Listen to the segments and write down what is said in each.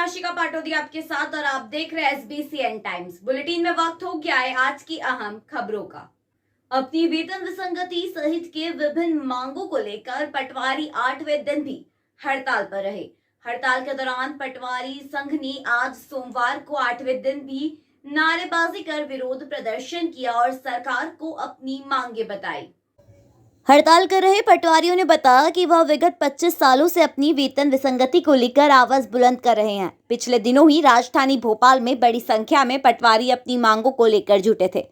आशिका पाटोदी आपके साथ और आप देख रहे हैं SBCN टाइम्स। बुलेटिन में वक्त हो गया है आज की अहम खबरों का। अपनी वेतन विसंगति सहित के विभिन्न मांगों को लेकर पटवारी 8वें दिन भी हड़ताल पर रहे। हड़ताल के दौरान पटवारी संघ ने आज सोमवार को 8वें दिन भी नारेबाजी कर विरोध प्रदर्शन किया और सरकार को अपनी मांगे बताई। हड़ताल कर रहे पटवारियों ने बताया कि वह विगत 25 सालों से अपनी वेतन विसंगति को लेकर आवाज बुलंद कर रहे हैं। पिछले दिनों ही राजधानी भोपाल में बड़ी संख्या में पटवारी अपनी मांगों को लेकर जुटे थे।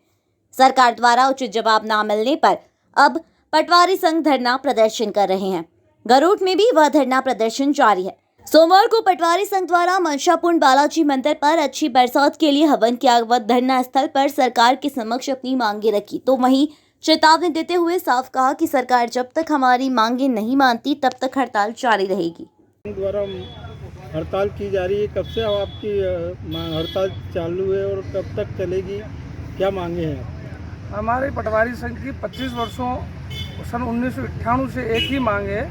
सरकार द्वारा उचित जवाब न मिलने पर अब पटवारी संघ धरना प्रदर्शन कर रहे हैं। गरुड़ में भी वह धरना प्रदर्शन जारी है। सोमवार को पटवारी संघ द्वारा मनशापूर्ण बालाजी मंदिर पर अच्छी बरसात के लिए हवन किया हुआ धरना स्थल पर सरकार के समक्ष अपनी मांगे रखी, तो वहीं चेतावनी देते हुए साफ कहा कि सरकार जब तक हमारी मांगे नहीं मानती तब तक हड़ताल जारी रहेगी। द्वारा हड़ताल की जा रही है, कब से अब आपकी हड़ताल चालू है और कब तक चलेगी, क्या मांगे हैं? हमारे पटवारी संघ की 25 वर्षों सन 1998 से एक ही मांग है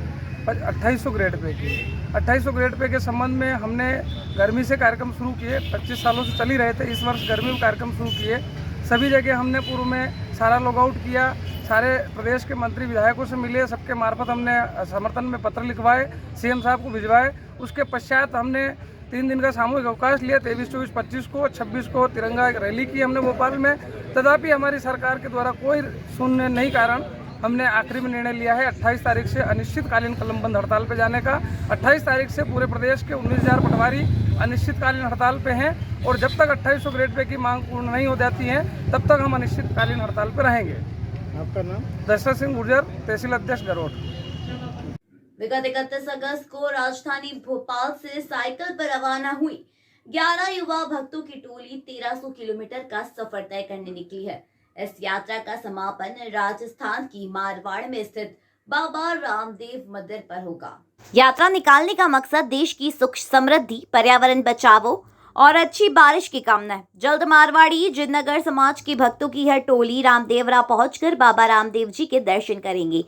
2800 ग्रेड पे की। 2800 ग्रेड पे के संबंध में हमने गर्मी से कार्यक्रम शुरू किए, 25 सालों से चल ही रहे थे। इस वर्ष गर्मी में कार्यक्रम शुरू किए। सभी जगह हमने पूर्व में सारा लॉग आउट किया, सारे प्रदेश के मंत्री विधायकों से मिले, सबके मार्फत हमने समर्थन में पत्र लिखवाए, सीएम साहब को भिजवाए। उसके पश्चात हमने 3 दिन का सामूहिक अवकाश लिया। 23, 24, 25 को 26 को तिरंगा रैली की हमने भोपाल में। तथापि हमारी सरकार के द्वारा कोई सुनने नहीं कारण हमने आखिरी में निर्णय लिया है 28 तारीख से अनिश्चितकालीन कलमबंद हड़ताल पर जाने का। 28 तारीख से पूरे प्रदेश के 19,000 पटवारी अनिश्चितकालीन हड़ताल पे हैं और जब तक 2800 ग्रेड पे की मांग पूर्ण नहीं हो जाती है तब तक हम अनिश्चितकालीन हड़ताल पर रहेंगे। आपका नाम? दशरथ सिंह गुर्जर, तहसील अध्यक्ष गरुड़। विगत 31 अगस्त को राजधानी भोपाल से साइकिल पर रवाना हुई 11 युवा भक्तों की टोली 1300 किलोमीटर का सफर तय करने निकली है। इस यात्रा का समापन राजस्थान की मारवाड़ में स्थित बाबा रामदेव मंदिर पर होगा। यात्रा निकालने का मकसद देश की सुख समृद्धि, पर्यावरण बचाओ और अच्छी बारिश की कामना है। जल्द मारवाड़ी जिननगर समाज के भक्तों की यह टोली रामदेवरा पहुंचकर बाबा रामदेव जी के दर्शन करेंगे।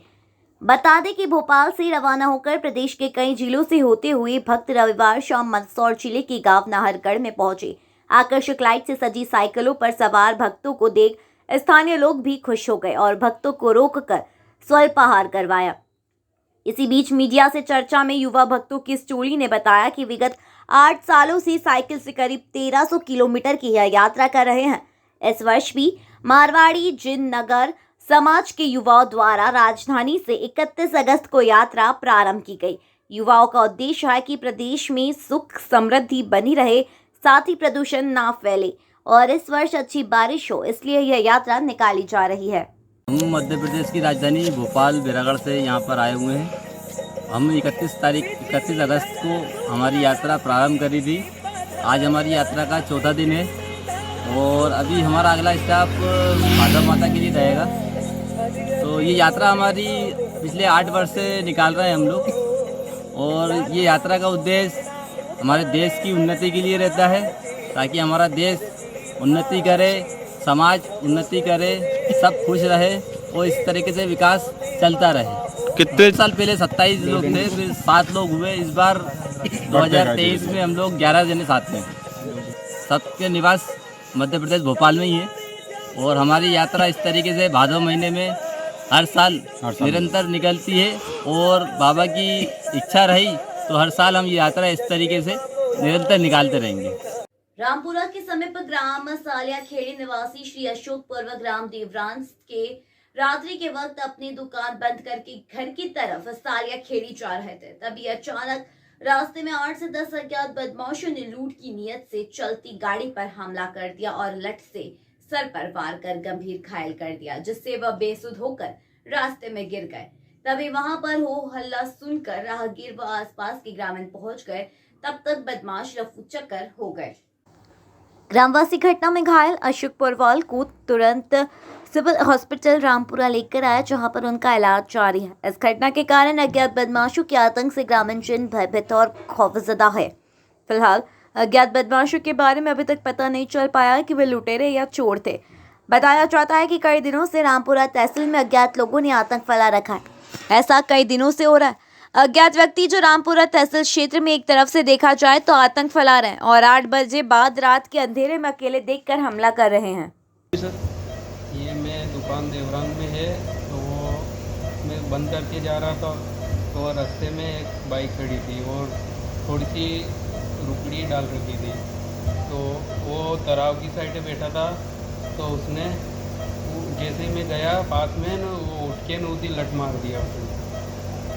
बता दें कि भोपाल से रवाना होकर प्रदेश के कई जिलों से होते हुए भक्त रविवार शाम मंदसौर जिले के गांव नाहरगढ़ में पहुंचे। आकर्षक लाइट से सजी साइकिलों पर सवार भक्तों को देख स्थानीय लोग भी खुश हो गए और भक्तों को रोककर स्वल्पाहार करवाया। इसी बीच मीडिया से चर्चा में युवा भक्तों की इस टोली ने बताया कि विगत 8 सालों से साइकिल से करीब 1300 किलोमीटर की यह यात्रा कर रहे हैं। इस वर्ष भी मारवाड़ी जिननगर समाज के युवाओं द्वारा राजधानी से 31 अगस्त को यात्रा प्रारंभ की गई। युवाओं का उद्देश्य है कि प्रदेश में सुख समृद्धि बनी रहे, साथ ही प्रदूषण ना फैले और इस वर्ष अच्छी बारिश हो, इसलिए यह यात्रा निकाली जा रही है। हम मध्य प्रदेश की राजधानी भोपाल बैरागढ़ से यहाँ पर आए हुए हैं। हम 31 अगस्त को हमारी यात्रा प्रारंभ करी थी। आज हमारी यात्रा का चौथा दिन है और अभी हमारा अगला स्टॉप माधव माता के लिए रहेगा। तो ये यात्रा हमारी पिछले 8 वर्ष से निकाल रहे हैं हम लोग और ये यात्रा का उद्देश्य हमारे देश की उन्नति के लिए रहता है, ताकि हमारा देश उन्नति करे, समाज उन्नति करे, सब खुश रहे और इस तरीके से विकास चलता रहे। कितने साल पहले 27 लोग थे, फिर 7 लोग हुए। इस बार 2023 में हम लोग 11 जने साथ में। सबके निवास मध्य प्रदेश भोपाल में ही है और हमारी यात्रा इस तरीके से भादव महीने में हर साल निरंतर निकलती है और बाबा की इच्छा रही तो हर साल हम ये यात्रा इस तरीके से निरंतर निकालते रहेंगे। रामपुरा के समीप ग्राम सालिया खेड़ी निवासी श्री अशोक पूर्व ग्राम देवरांस के रात्रि के वक्त अपनी दुकान बंद करके घर की तरफ सालिया खेड़ी जा रहे थे। तभी अचानक रास्ते में 8 से 10 अज्ञात बदमाशों ने लूट की नियत से चलती गाड़ी पर हमला कर दिया और लठ से सर पर वार कर गंभीर घायल कर दिया, जिससे वह बेसुध होकर रास्ते में गिर गए। तभी वहां पर हो हल्ला सुनकर राहगीर व आसपास के ग्रामीण पहुंच गए। तब तक बदमाश रफू चक्कर हो गए। ग्रामवासी घटना में घायल अशोक पुरवाल को तुरंत सिविल हॉस्पिटल रामपुरा लेकर आया, जहां पर उनका इलाज जारी है। इस घटना के कारण अज्ञात बदमाशों के आतंक से ग्रामीण जन भयभीत और खौफजदा है। फिलहाल अज्ञात बदमाशों के बारे में अभी तक पता नहीं चल पाया कि वे लुटेरे या चोर थे। बताया जाता है कि कई दिनों से रामपुरा तहसील में अज्ञात लोगों ने आतंक फैला रखा है। ऐसा कई दिनों से हो रहा है। अज्ञात व्यक्ति जो रामपुरा तहसील क्षेत्र में एक तरफ से देखा जाए तो आतंक फैला रहे हैं और 8 बजे बाद रात के अंधेरे में अकेले देखकर हमला कर रहे हैं। ये मैं दुकान देवरान में है, तो वो मैं बंद करके जा रहा था, तो रास्ते में एक बाइक खड़ी थी और थोड़ी सी रुकड़ी डाल रखी थी, तो वो तराव की साइड पे बैठा था, तो उसने जैसे ही मैं गया पास में न, वो उठ के नूती लट मार दिया उसने।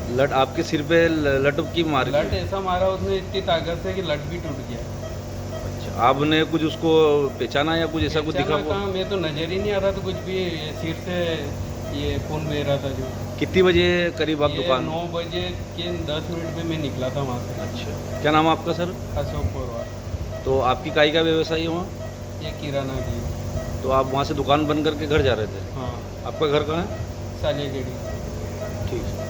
लट आपके सिर पे लट की मार लट ऐसा मारा उसने इतनी ताकत से कि लट भी टूट गया। अच्छा, आपने कुछ उसको पहचाना या कुछ ऐसा कुछ दिखा? अचानक कहाँ, मैं तो नजर ही नहीं आ रहा था कुछ भी, सिर से ये खून बह रहा था जो। कितनी बजे करीब आप ये दुकान? 9 बजे के 10 मिनट में मैं निकला था वहाँ से। अच्छा, क्या नाम है आपका सर? अशोक पवार। तो आपकी काई का व्यवसाय है वहाँ? ये किराना की। तो आप वहाँ से दुकान बंद करके घर जा रहे थे? हाँ, आपका घर कहाँ है? सालियागढ़ी। ठीक है।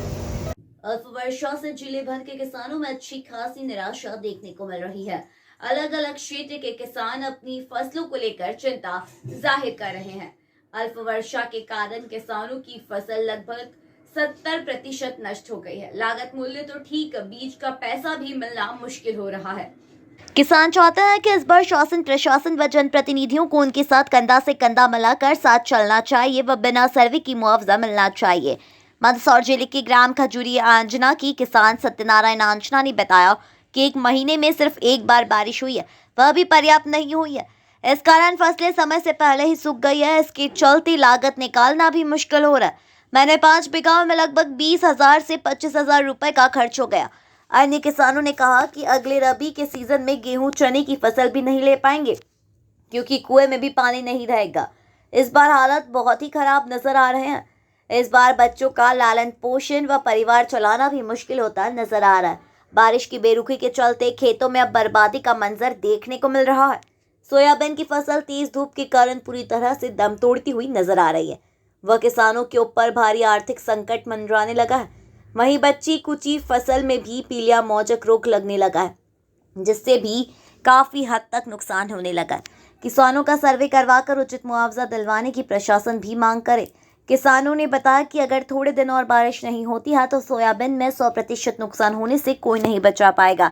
अल्पवर्षा से जिले भर के किसानों में अच्छी खासी निराशा देखने को मिल रही है। अलग अलग क्षेत्र के किसान अपनी फसलों को लेकर चिंता जाहिर कर रहे हैं। अल्पवर्षा के कारण किसानों की फसल लगभग 70% नष्ट हो गई है। लागत मूल्य तो ठीक, बीज का पैसा भी मिलना मुश्किल हो रहा है। किसान चाहते हैं कि इस बार शासन प्रशासन व जनप्रतिनिधियों को उनके साथ कंधा से कंधा मिलाकर साथ चलना चाहिए व बिना सर्वे की मुआवजा मिलना चाहिए। मंदसौर जिले के ग्राम खजूरी आंजना की किसान सत्यनारायण आंजना ने बताया कि 1 महीने में सिर्फ 1 बार बारिश हुई है, वह भी पर्याप्त नहीं हुई है। इस कारण फसलें समय से पहले ही सूख गई है। इसके चलते लागत निकालना भी मुश्किल हो रहा है। मैंने 5 बीघा में लगभग 20,000 से 25,000 रुपए का खर्च हो गया। अन्य किसानों ने कहा कि अगले रबी के सीजन में गेहूं चने की फसल भी नहीं ले पाएंगे क्योंकि कुएं में भी पानी नहीं रहेगा। इस बार हालत बहुत ही खराब नजर आ रहे हैं। इस बार बच्चों का लालन पोषण व परिवार चलाना भी मुश्किल होता नजर आ रहा है। बारिश की बेरुखी के चलते खेतों में अब बर्बादी का मंजर देखने को मिल रहा है। सोयाबीन की फसल तेज धूप के कारण पूरी तरह से दम तोड़ती हुई नजर आ रही है। वह किसानों के ऊपर भारी आर्थिक संकट मंडराने लगा है। वहीं बच्ची कुची फसल में भी पीलिया मौजक रोग लगने लगा है, जिससे भी काफी हद तक नुकसान होने लगा है। किसानों का सर्वे करवाकर उचित मुआवजा दिलवाने की प्रशासन भी मांग करे। किसानों ने बताया कि अगर थोड़े दिन और बारिश नहीं होती है तो सोयाबीन में 100% नुकसान होने से कोई नहीं बचा पाएगा।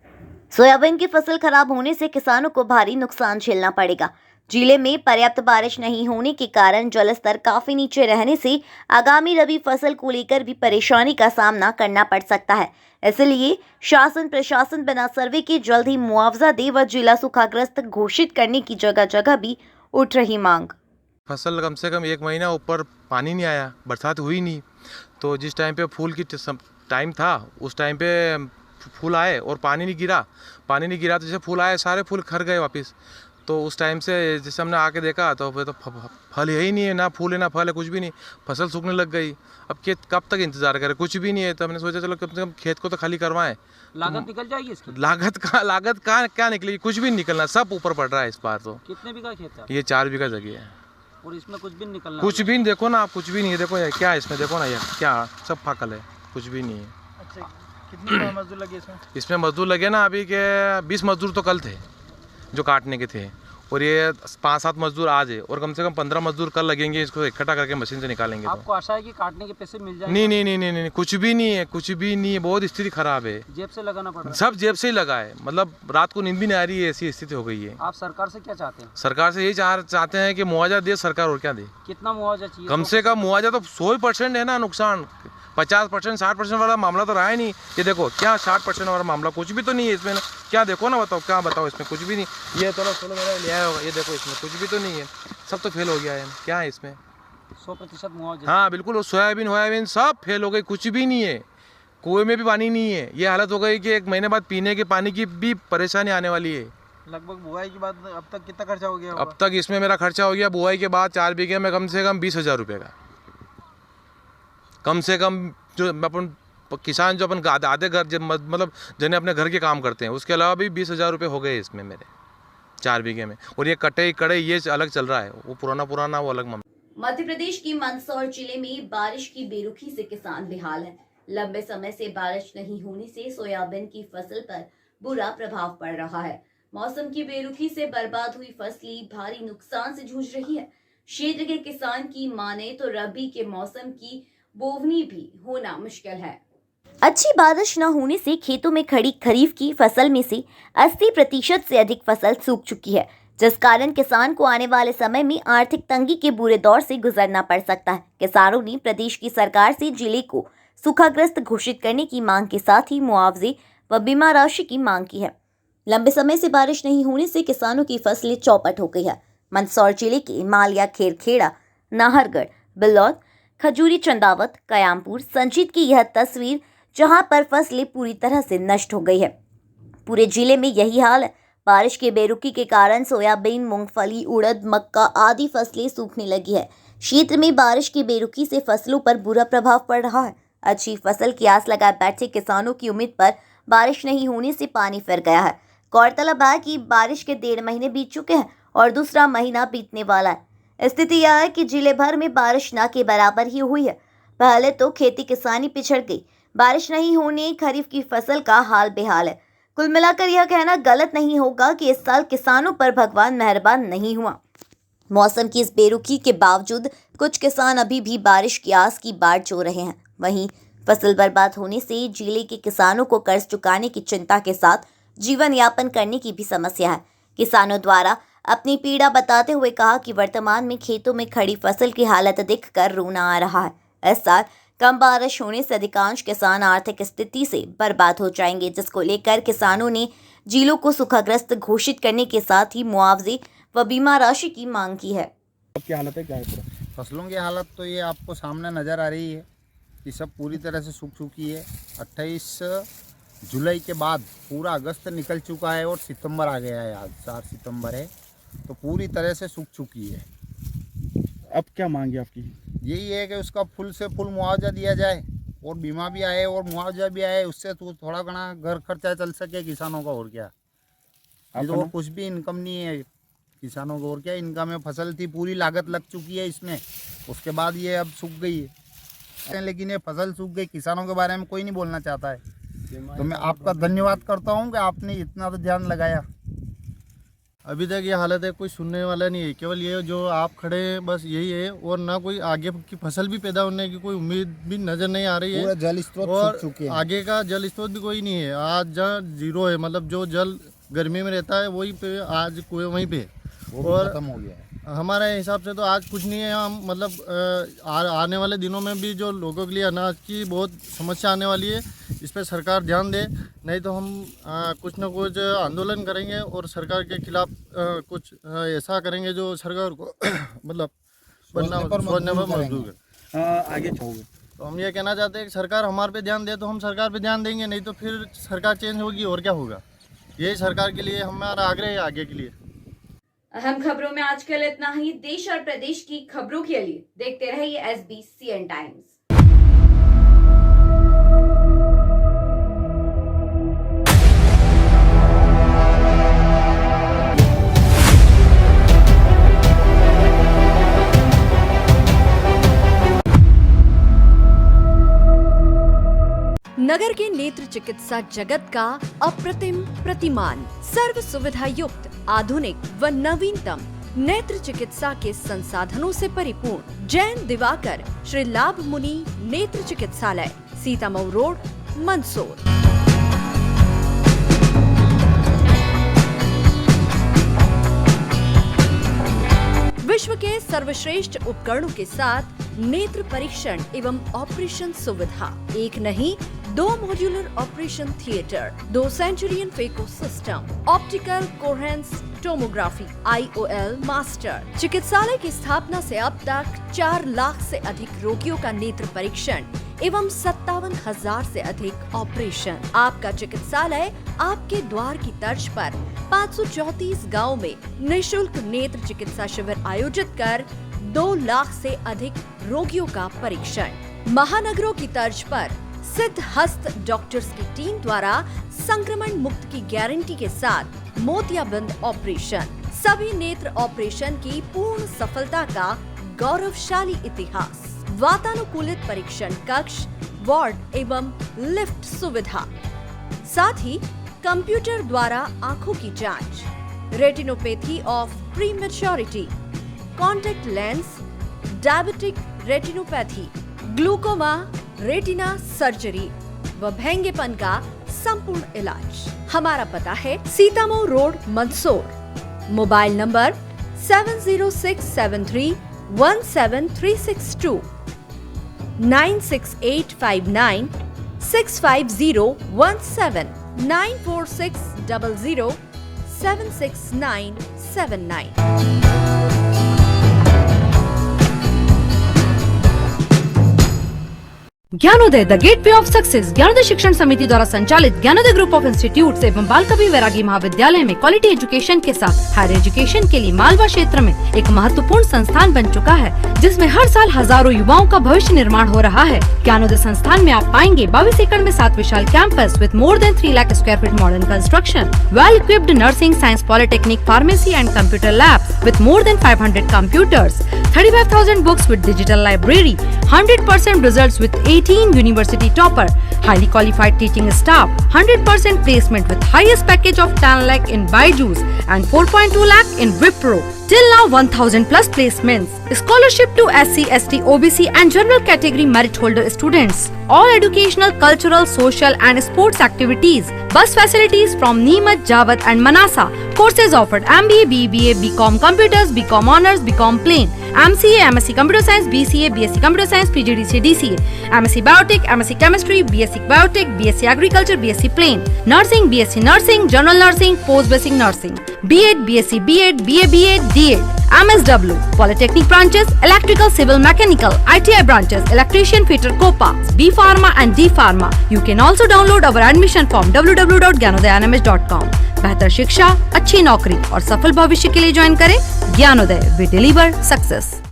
सोयाबीन की फसल खराब होने से किसानों को भारी नुकसान झेलना पड़ेगा। जिले में पर्याप्त बारिश नहीं होने के कारण जल स्तर काफी नीचे रहने से आगामी रबी फसल को लेकर भी परेशानी का सामना करना पड़ सकता है। इसलिए शासन प्रशासन बिना सर्वे के जल्द ही मुआवजा दे व जिला सूखाग्रस्त घोषित करने की जगह जगह भी उठ रही मांग। फसल कम से कम 1 महीना ऊपर पानी नहीं आया, बरसात हुई नहीं, तो जिस टाइम पे फूल की टाइम था उस टाइम पे फूल आए और पानी नहीं गिरा तो जैसे फूल आए सारे फूल खर गए वापस। तो उस टाइम से जैसे हमने आके देखा तो फिर तो फल है ही नहीं है, ना फूल है ना फल है, कुछ भी नहीं, फसल सूखने लग गई। अब खेत कब तक इंतजार करें, कुछ भी नहीं है। तो हमने सोचा चलो कम से कम खेत को तो खाली करवाएं। लागत निकल जाएगी इसकी? लागत का क्या निकलेगी, कुछ भी नहीं निकलना, सब ऊपर पड़ रहा है इस बार। तो कितने बीघा खेत है? ये 4 बीघा जगह है और इसमें कुछ भी निकलना? कुछ भी नहीं, देखो ना आप, कुछ भी नहीं है। देखो यार क्या है इसमें, देखो ना यार क्या सब फाकल है, कुछ भी नहीं है। अच्छा, कितने मजदूर लगे इसमें? इसमें मजदूर लगे ना अभी के 20 मजदूर तो कल थे जो काटने के थे, और ये 5-7 मजदूर आज है, और कम से कम 15 मजदूर कल लगेंगे इसको इकट्ठा करके मशीन से निकालेंगे। आपको आशा है कि काटने के पैसे मिल जाएंगे? नहीं, कुछ भी नहीं है, कुछ भी नहीं है। बहुत स्थिति खराब है, जेब से लगाना पड़ रहा है? सब जेब से ही लगा है, मतलब रात को नींद भी नहीं आ रही है, ऐसी स्थिति हो गई है। आप सरकार से क्या चाहते हैं? सरकार से यही चाहते हैं कि मुआवजा दे सरकार, और क्या दे। कितना मुआवजा चाहिए? कम से कम मुआवजा तो 100% है ना, नुकसान 50% 60% वाला मामला तो रहा ही नहीं। ये देखो क्या 60% वाला मामला, कुछ भी तो नहीं है इसमें। क्या देखो ना, बताओ क्या बताओ इसमें, कुछ भी नहीं। ये चलो मेरा ले आया होगा, ये देखो इसमें कुछ भी तो नहीं है, सब तो फेल हो गया है। क्या है इसमें? 100% मुआवजा? हाँ बिल्कुल, सोयाबीन सब फेल हो गई, कुछ भी नहीं है। कुएं में भी पानी नहीं है। ये हालत हो गई कि 1 महीने बाद पीने के पानी की भी परेशानी आने वाली है। लगभग बुआई के बाद अब तक कितना खर्चा हो गया? अब तक इसमें मेरा खर्चा हो गया बुआई के बाद 4 बीघे में कम से कम 20,000 रुपये का। कम से कम जो अपन किसान जो अपन आधे घर मतलब जिन्हें अपने घर के काम करते हैं, उसके अलावा भी 20,000 रुपये हो गए इसमें मेरे 4 बीघे में। और ये कटे ये अलग चल रहा है, वो पुराना वो अलग मामला। मध्य प्रदेश की मंदसौर जिले में बारिश की बेरुखी से किसान बेहाल है। लंबे समय से बारिश नहीं होने से सोयाबीन की फसल पर बुरा प्रभाव पड़ रहा है। मौसम की बेरुखी से बर्बाद हुई फसलें भारी नुकसान से जूझ रही है। क्षेत्र के किसान की माने तो रबी के मौसम की बोवनी भी होना मुश्किल है। अच्छी बारिश न होने से खेतों में खड़ी खरीफ की फसल में से 80% से अधिक फसल सूख चुकी है, जिस कारण किसान को आने वाले समय में आर्थिक तंगी के बुरे दौर से गुजरना पड़ सकता है। किसानों ने प्रदेश की सरकार से जिले को सूखाग्रस्त घोषित करने की मांग के साथ ही मुआवजे व बीमा राशि की मांग की है। लंबे समय से बारिश नहीं होने से किसानों की फसलें चौपट हो गई है। मंदसौर जिले के मालिया, खेरखेड़ा, नाहरगढ़, बिलौद, खजूरी, चंदावत, कयामपुर, संजीत की यह तस्वीर जहां पर फसलें पूरी तरह से नष्ट हो गई है। पूरे जिले में यही हाल है। बारिश के बेरुखी के कारण सोयाबीन, मूंगफली, उड़द, मक्का आदि फसलें सूखने लगी है। क्षेत्र में बारिश की बेरुखी से फसलों पर बुरा प्रभाव पड़ रहा है। अच्छी फसल की आस लगाए बैठे किसानों की उम्मीद पर बारिश नहीं होने से पानी फिर गया है। गौरतलब है कि बारिश के 1.5 महीने बीत चुके हैं और दूसरा महीना बीतने वाला है। स्थिति यह है कि जिले भर में बारिश न के बराबर ही हुई है। पहले तो खेती किसानी पिछड़ गई, बारिश नहीं होने खरीफ की फसल का हाल बेहाल है। कुल मिलाकर यह कहना गलत नहीं होगा कि इस साल किसानों पर भगवान मेहरबान नहीं हुआ। मौसम की इस बेरुखी के बावजूद कुछ किसान अभी भी बारिश की आस की बाट जो रहे हैं। वहीं फसल बर्बाद होने से जिले के किसानों को कर्ज चुकाने की चिंता के साथ जीवन यापन करने की भी समस्या है। किसानों द्वारा अपनी पीड़ा बताते हुए कहा कि वर्तमान में खेतों में खड़ी फसल की हालत देखकर रोना आ रहा है। इस साल कम बारिश होने से अधिकांश किसान आर्थिक स्थिति से बर्बाद हो जाएंगे, जिसको लेकर किसानों ने जिलों को सूखाग्रस्त घोषित करने के साथ ही मुआवजे व बीमा राशि की मांग की है। आपकी हालत है क्या है पूरा? फसलों की हालत तो ये आपको सामने नज़र आ रही है कि सब पूरी तरह से सूख चुकी है। 28 जुलाई के बाद पूरा अगस्त निकल चुका है और सितंबर आ गया है। आज 4 सितंबर है, तो पूरी तरह से सूख चुकी है। अब क्या मांगे आपकी? यही है कि उसका फुल से फुल मुआवजा दिया जाए और बीमा भी आए और मुआवजा भी आए, उससे तो थोड़ा घना घर खर्चा चल सके किसानों का। और क्या, तो कुछ भी इनकम नहीं है किसानों को। और क्या, इनकम में फसल थी, पूरी लागत लग चुकी है इसमें, उसके बाद ये अब सूख गई है। लेकिन ये फसल सूख गई, किसानों के बारे में कोई नहीं बोलना चाहता है। तो मैं आपका धन्यवाद करता हूँ कि आपने इतना तो ध्यान लगाया। अभी तक ये हालत है, कोई सुनने वाला नहीं है। केवल ये जो आप खड़े हैं बस यही है, और ना कोई आगे की फसल भी पैदा होने की कोई उम्मीद भी नज़र नहीं आ रही है। पूरा जल स्रोत सूख चुके हैं। आगे का जल स्रोत भी कोई नहीं है। आज जहाँ जीरो है, मतलब जो जल गर्मी में रहता है वही पे आज कोई वहीं पे और खत्म हो गया है। हमारे हिसाब से तो आज कुछ नहीं है। हम मतलब आने वाले दिनों में भी जो लोगों के लिए अनाज की बहुत समस्या आने वाली है, इस पर सरकार ध्यान दे, नहीं तो हम कुछ न कुछ आंदोलन करेंगे और सरकार के खिलाफ कुछ ऐसा करेंगे जो सरकार को मतलब सोचने पर मजबूर है। आगे चाहोगे? तो हम ये कहना चाहते हैं कि सरकार हमारे पे ध्यान दे, तो हम सरकार पे ध्यान देंगे, नहीं तो फिर सरकार चेंज होगी और क्या होगा। यही सरकार के लिए हमारा आग्रह है आगे के लिए। अहम खबरों में आजकल इतना ही। देश और प्रदेश की खबरों के लिए देखते रहिए SBCN टाइम्स। नगर के नेत्र चिकित्सा जगत का अप्रतिम प्रतिमान, सर्व सुविधा युक्त, आधुनिक व नवीनतम नेत्र चिकित्सा के संसाधनों से परिपूर्ण जैन दिवाकर श्री लाभ मुनि नेत्र चिकित्सालय, सीतामऊ रोड, मंदसौर। विश्व के सर्वश्रेष्ठ उपकरणों के साथ नेत्र परीक्षण एवं ऑपरेशन सुविधा, एक नहीं 2 modular operation theatre, 2 Centurion phaco system, optical coherence tomography, IOL master. चिकित्सालय की स्थापना से अब तक 4 लाख से अधिक रोगियों का नेत्र परीक्षण एवं 57,000 से अधिक ऑपरेशन। आपका चिकित्सालय आपके द्वार की तर्ज पर 534 गाँव में निःशुल्क नेत्र चिकित्सा शिविर आयोजित कर 2 लाख से अधिक रोगियों का परीक्षण। महानगरों की तर्ज पर सिद्ध हस्त डॉक्टर्स की टीम द्वारा संक्रमण मुक्त की गारंटी के साथ मोतियाबिंद ऑपरेशन। सभी नेत्र ऑपरेशन की पूर्ण सफलता का गौरवशाली इतिहास। वातानुकूलित परीक्षण कक्ष, वार्ड एवं लिफ्ट सुविधा, साथ ही कंप्यूटर द्वारा आंखों की जांच, retinopathy of prematurity, contact lens, diabetic retinopathy, glaucoma, retina surgery, व भेंगेपन का संपूर्ण इलाज। हमारा पता है Sitamau road, Mandsaur. Mobile number 7067317362, 9685965017, 9460076979। Gyanodaya the gateway of success Gyanodaya शिक्षण समिति द्वारा संचालित ज्ञानोदय ग्रुप ऑफ इंस्टीट्यूट एवं बाल कवि वैरागी महाविद्यालय में क्वालिटी एजुकेशन के साथ हायर एजुकेशन के लिए मालवा क्षेत्र में एक महत्वपूर्ण संस्थान बन चुका है, जिसमें हर साल हजारों युवाओं का भविष्य निर्माण हो रहा है। ज्ञानोदय संस्थान में आप पाएंगे 22 एकड़ में 7 विशाल campus with more than 3 lakh square feet modern construction, well equipped nursing, science, polytechnic, pharmacy and computer labs with more than 500 computers, 35,000 books with digital library, 100% results with 18 university topper, highly qualified teaching staff, 100% placement with highest package of 10 lakh in Byju's and 4.2 lakh in Wipro. Till now 1000 plus placements. Scholarship to SC, ST, OBC and general category merit holder students. All educational, cultural, social and sports activities. Bus facilities from Neemuch, Jawat and Manasa. Courses offered MBA, BBA, BCom Computers, BCom Honors, BCom Plain, MCA, MSc Computer Science, BCA, BSc Computer Science, PGDC, DCA, MSc Biotech, MSc Chemistry, BSc Biotech, BSc Agriculture, BSc Plain, Nursing, BSc Nursing, General Nursing, Post Basic Nursing, B.Ed, BSc B.Ed, BA, B.Ed, D.Ed, MSW, Polytechnic branches, Electrical, Civil, Mechanical, ITI branches, Electrician, Fitter, COPA, B Pharma and D Pharma. You can also download our admission form www.gyanodayanmh.com. बेहतर शिक्षा, अच्छी नौकरी और सफल भविष्य के लिए join करें ज्ञानोदय। We deliver success.